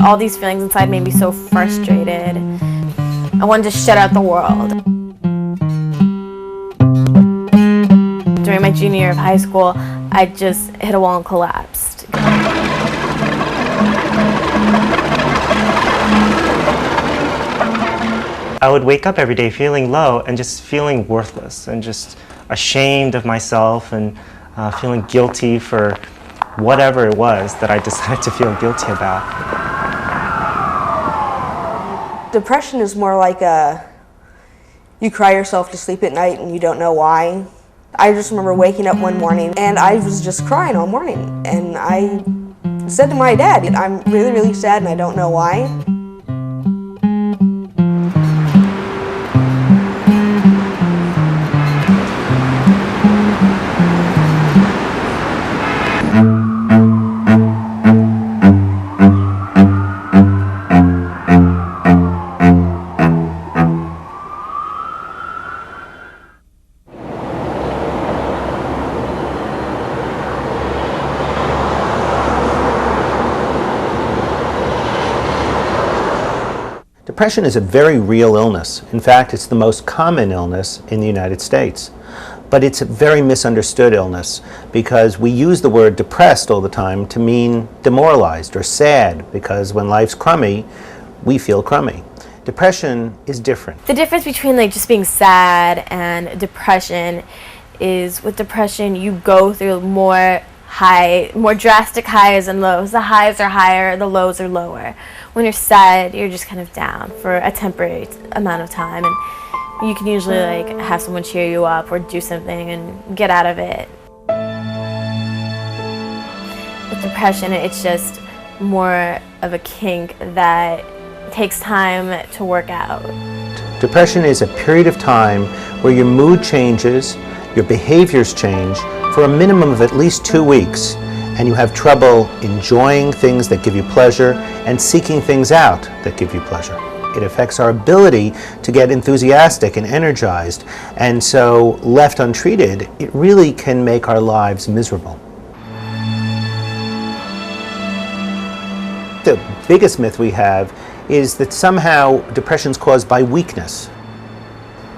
all these feelings inside made me so frustrated. I wanted to shut out the world. During my junior year of high school, I just hit a wall and collapsed. I would wake up every day feeling low and just feeling worthless and just ashamed of myself and feeling guilty for whatever it was that I decided to feel guilty about. Depression is more like you cry yourself to sleep at night and you don't know why. I just remember waking up one morning and I was just crying all morning. And I said to my dad, I'm really, really sad and I don't know why. Depression is a very real illness. In fact, it's the most common illness in the United States. But it's a very misunderstood illness because we use the word depressed all the time to mean demoralized or sad, because when life's crummy, we feel crummy. Depression is different. The difference between just being sad and depression is with depression you go through more drastic highs and lows. The highs are higher, the lows are lower. When you're sad, you're just kind of down for a temporary amount of time, and you can usually have someone cheer you up or do something and get out of it. With depression, it's just more of a kink that takes time to work out. Depression is a period of time where your mood changes, your behaviors change for a minimum of at least 2 weeks, and you have trouble enjoying things that give you pleasure and seeking things out that give you pleasure. It affects our ability to get enthusiastic and energized, and so left untreated, it really can make our lives miserable. The biggest myth we have is that somehow depression is caused by weakness.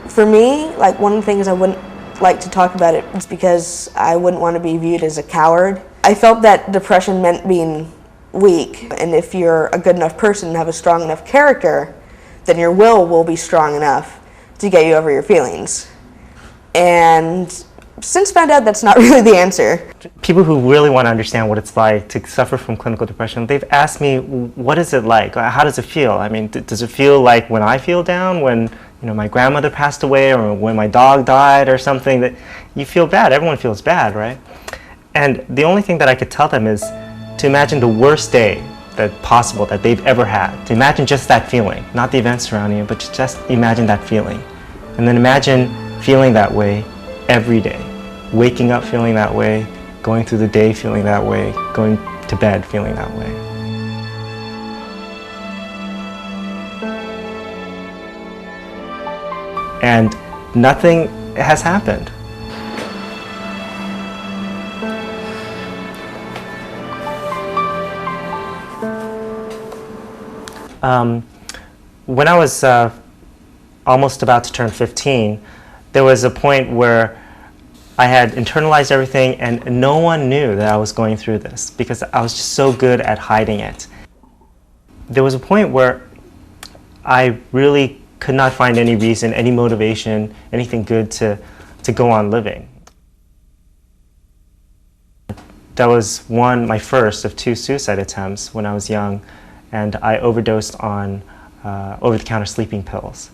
For me, one of the things I wouldn't like to talk about it is because I wouldn't want to be viewed as a coward. I felt that depression meant being weak, and if you're a good enough person and have a strong enough character, then your will be strong enough to get you over your feelings. And since found out that's not really the answer. People who really want to understand what it's like to suffer from clinical depression, they've asked me, what is it like? How does it feel? I mean, does it feel like when I feel down, when my grandmother passed away, or when my dog died or something, that you feel bad? Everyone feels bad, right? And the only thing that I could tell them is to imagine the worst day possible that they've ever had. To imagine just that feeling, not the events surrounding it, but just imagine that feeling. And then imagine feeling that way every day. Waking up feeling that way, going through the day feeling that way, going to bed feeling that way. And nothing has happened. When I was almost about to turn 15, there was a point where I had internalized everything and no one knew that I was going through this because I was just so good at hiding it. There was a point where I really could not find any reason, any motivation, anything good to go on living. That was my first of 2 suicide attempts when I was young, and I overdosed on over-the-counter sleeping pills.